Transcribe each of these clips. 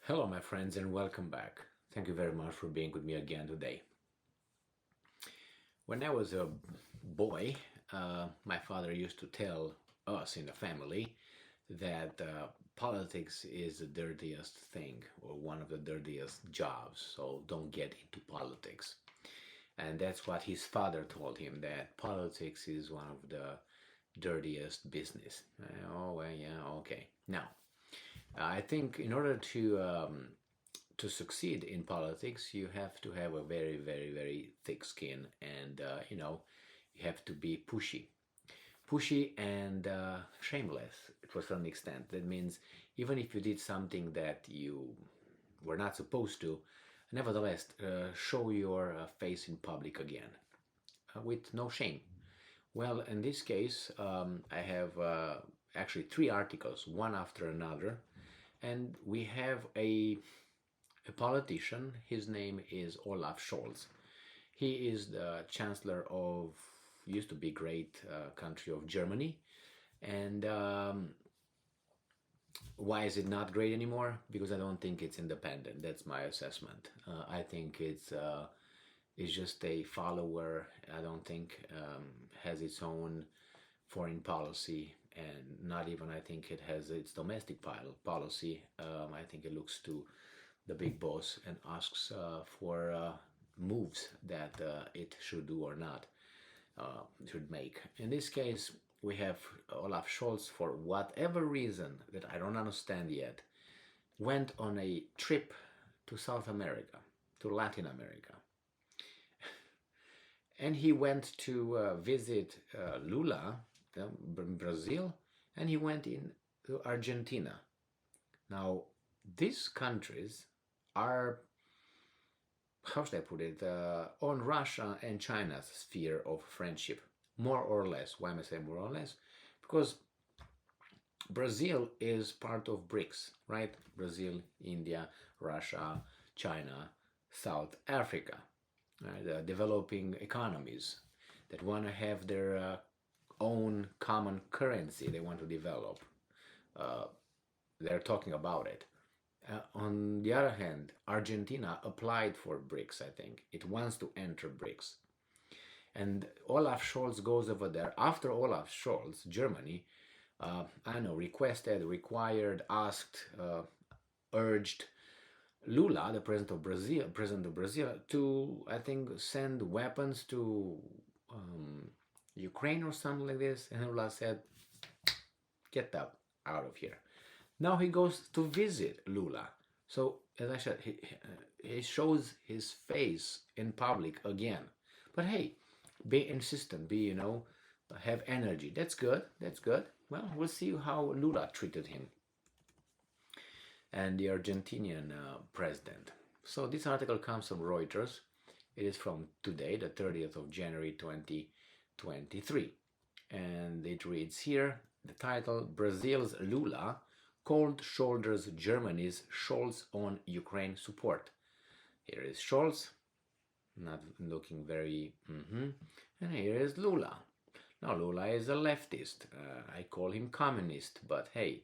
Hello, my friends, and welcome back. Thank you very much for being with me again today. When I was a boy, my father used to tell us in the family that politics is the dirtiest thing or one of the dirtiest jobs, so don't get into politics. And that's what his father told him, that politics is one of the dirtiest business. Oh, well, yeah, okay. Now, I think in order to succeed in politics, you have to have a very, very, very thick skin, and you have to be pushy and shameless to a certain extent. That means even if you did something that you were not supposed to, nevertheless, show your face in public again with no shame. Well, in this case, I have actually three articles, one after another, and we have a politician. His name is Olaf Scholz. He is the chancellor of used to be great country of Germany, and why is it not great anymore? Because I don't think it's independent. That's my assessment. I think it's just a follower. I don't think has its own foreign policy, and not even I think it has its domestic policy. I think it looks to the big boss and asks for moves that it should do or not should make. In this case, we have Olaf Scholz, for whatever reason that I don't understand yet, went on a trip to South America, to Latin America. And he went to visit Lula in Brazil, and he went in to Argentina. Now, these countries are, how should I put it, on Russia and China's sphere of friendship, more or less. Why am I saying more or less? Because Brazil is part of BRICS, right? Brazil, India, Russia, China, South Africa, right? Developing economies that want to have their own common currency they want to develop. Uh, they're talking about it. On the other hand, Argentina applied for BRICS, I think. It wants to enter BRICS. And Olaf Scholz goes over there. After Olaf Scholz, Germany, I don't know, requested, required, asked, urged Lula, the president of Brazil, to, I think, send weapons to Ukraine or something like this. And Lula said, get that out of here. Now he goes to visit Lula. So, as I said, he shows his face in public again. But hey, be insistent, have energy. That's good. That's good. Well, we'll see how Lula treated him and the Argentinian president. So, this article comes from Reuters. It is from today, the 30th of January 2023. And it reads here the title Brazil's Lula cold shoulders Germany's Scholz on Ukraine support. Here is Scholz, not looking very. And here is Lula. Now, Lula is a leftist. I call him communist, but hey,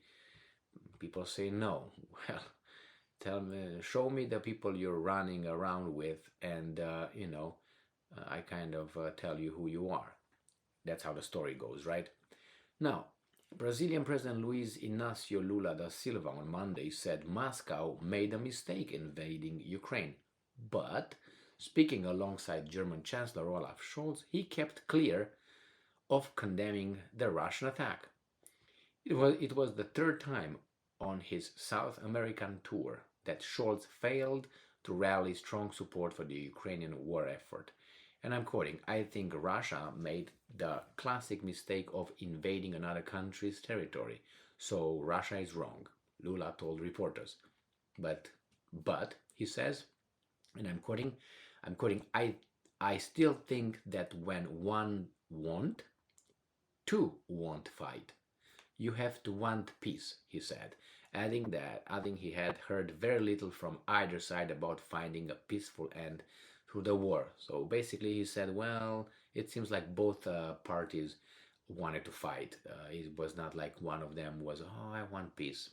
people say no. Well, show me the people you're running around with, and I kind of tell you who you are. That's how the story goes, right? Now, Brazilian President Luiz Inácio Lula da Silva on Monday said Moscow made a mistake invading Ukraine. But, speaking alongside German Chancellor Olaf Scholz, he kept clear of condemning the Russian attack. It was the third time on his South American tour that Scholz failed to rally strong support for the Ukrainian war effort. And I'm quoting, I think Russia made the classic mistake of invading another country's territory. So Russia is wrong, Lula told reporters. But he says, and I'm quoting, I still think that when one won't, two won't fight. You have to want peace, he said, adding he had heard very little from either side about finding a peaceful end to the war. So basically he said, well, it seems like both parties wanted to fight. It was not like one of them was, oh, I want peace.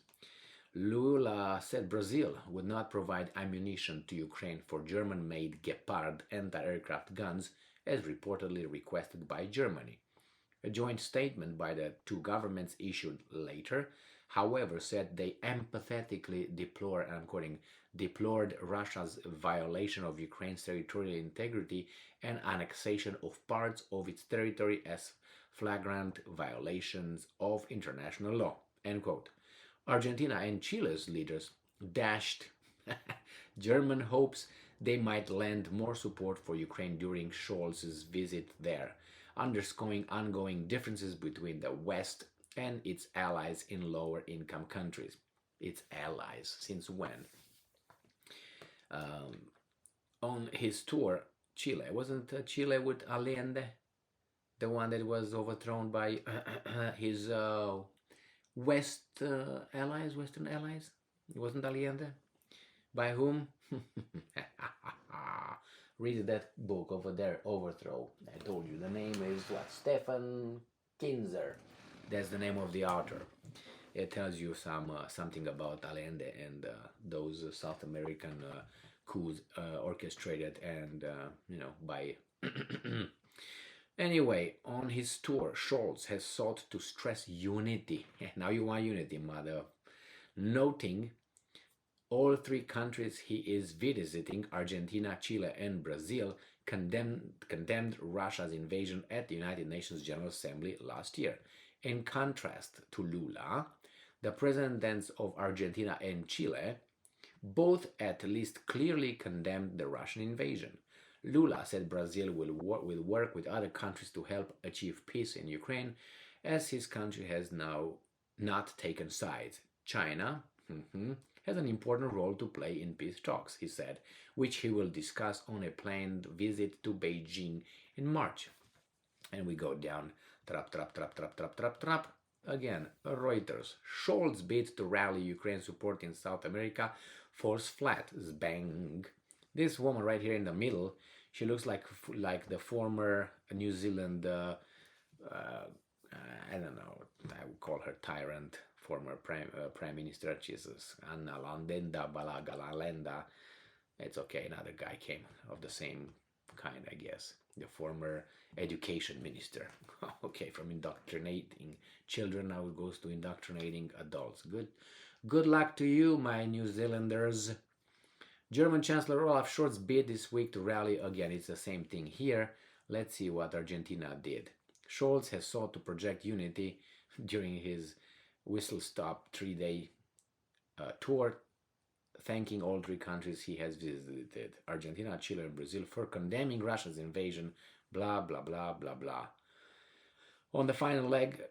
Lula said Brazil would not provide ammunition to Ukraine for German-made Gepard anti-aircraft guns as reportedly requested by Germany. A joint statement by the two governments issued later, however, said they empathetically deplore, and I'm quoting, deplored Russia's violation of Ukraine's territorial integrity and annexation of parts of its territory as flagrant violations of international law. End quote. Argentina and Chile's leaders dashed German hopes they might lend more support for Ukraine during Scholz's visit there, underscoring ongoing differences between the West and its allies in lower income countries. Its allies, since when? Um, on his tour, Chile, wasn't Chile with Allende the one that was overthrown by his Western allies? It wasn't Allende? By whom? Read that book over there, Overthrow. I told you the name is what? Stefan Kinzer. That's the name of the author. It tells you something about Allende and those South American coups orchestrated and by. Anyway, on his tour, Scholz has sought to stress unity. Now you want unity, mother. Noting all three countries he is visiting, Argentina, Chile, and Brazil, condemned Russia's invasion at the United Nations General Assembly last year. In contrast to Lula, the presidents of Argentina and Chile both at least clearly condemned the Russian invasion. Lula said Brazil will work with other countries to help achieve peace in Ukraine, as his country has now not taken sides. China has an important role to play in peace talks, he said, which he will discuss on a planned visit to Beijing in March. And we go down, trap. Again, Reuters. Scholz bid to rally Ukraine support in South America falls flat. Bang. This woman right here in the middle, she looks like the former New Zealand, I don't know, I would call her tyrant, former prime minister, Jesus, Anna Landenda Balagalalenda. It's okay, another guy came of the same kind, I guess. The former education minister. Okay, from indoctrinating children now it goes to indoctrinating adults. Good luck to you, my New Zealanders. German Chancellor Olaf Scholz bid this week to rally again. It's the same thing here. Let's see what Argentina did. Scholz has sought to project unity during his whistle-stop 3-day tour, thanking all three countries he has visited, Argentina, Chile, and Brazil, for condemning Russia's invasion, blah, blah, blah, blah, blah. On the final leg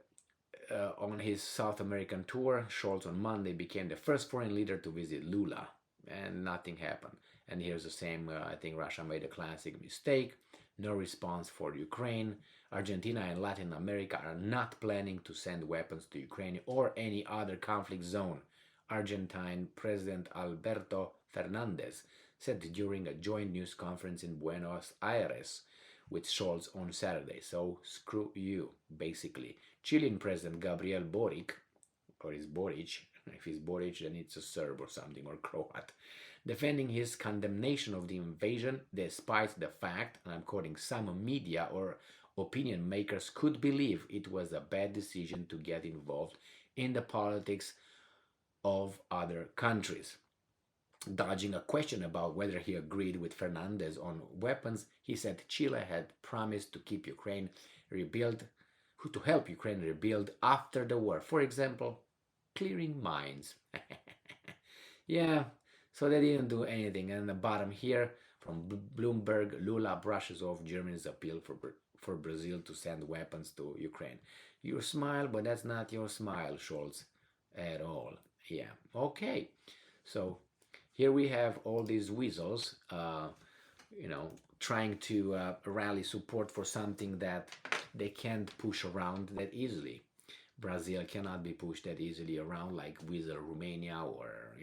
on his South American tour, Scholz on Monday became the first foreign leader to visit Lula, and nothing happened. And here's the same, I think Russia made a classic mistake. No response for Ukraine. Argentina and Latin America are not planning to send weapons to Ukraine or any other conflict zone, Argentine President Alberto Fernandez said during a joint news conference in Buenos Aires with Scholz on Saturday. So screw you, basically. Chilean President Gabriel Boric, or is Boric, if he's Boric then it's a Serb or something, or Croat, defending his condemnation of the invasion despite the fact, and I'm quoting, some media or opinion makers could believe it was a bad decision to get involved in the politics of other countries. Dodging a question about whether he agreed with Fernandez on weapons, he said Chile had promised to keep Ukraine rebuild, to help Ukraine rebuild after the war. For example, clearing mines. Yeah, so they didn't do anything. And the bottom here, from Bloomberg, Lula brushes off Germany's appeal for Brazil to send weapons to Ukraine. You smile, but that's not your smile, Scholz, at all. Yeah, okay. So here we have all these weasels, trying to rally support for something that they can't push around that easily. Brazil cannot be pushed that easily around like with Romania or,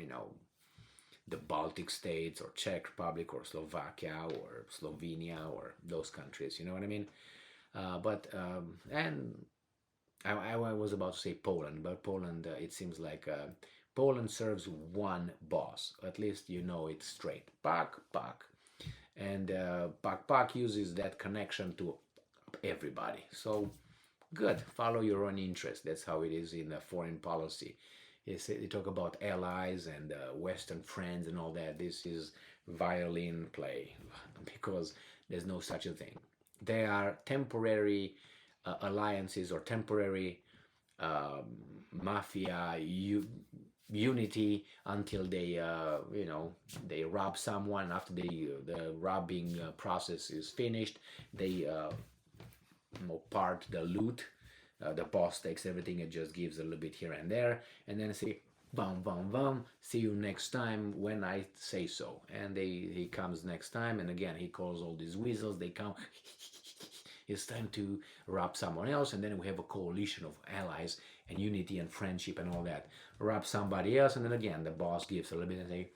the Baltic states or Czech Republic or Slovakia or Slovenia or those countries, you know what I mean? And I was about to say Poland, but Poland, it seems like Poland serves one boss. At least you know it straight. Pak, pak. And pak uses that connection to everybody. So good. Follow your own interest. That's how it is in foreign policy. They talk about allies and Western friends and all that. This is violin play because there's no such a thing. They are temporary alliances or temporary um, mafia unity until they they rob someone. After the robbing process is finished, they part the loot. The boss takes everything and just gives a little bit here and there, and then say, "Bum bum bum. See you next time when I say so." And he comes next time, and again he calls all these weasels. They come. It's time to rob someone else, and then we have a coalition of allies and unity and friendship and all that. Rob somebody else, and then again the boss gives a little bit and say,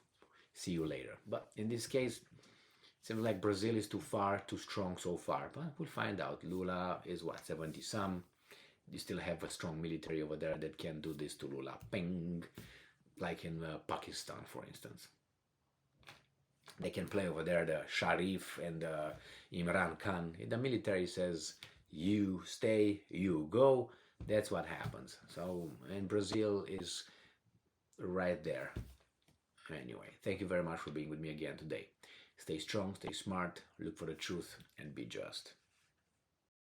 "See you later." But in this case, seems like Brazil is too far, too strong so far. But we'll find out. Lula is what, 70 some. You still have a strong military over there that can do this to Lula. Ping, like in Pakistan, for instance. They can play over there the Sharif and Imran Khan. If the military says, you stay, you go, that's what happens. So, and Brazil is right there. Anyway, thank you very much for being with me again today. Stay strong, stay smart, look for the truth, and be just.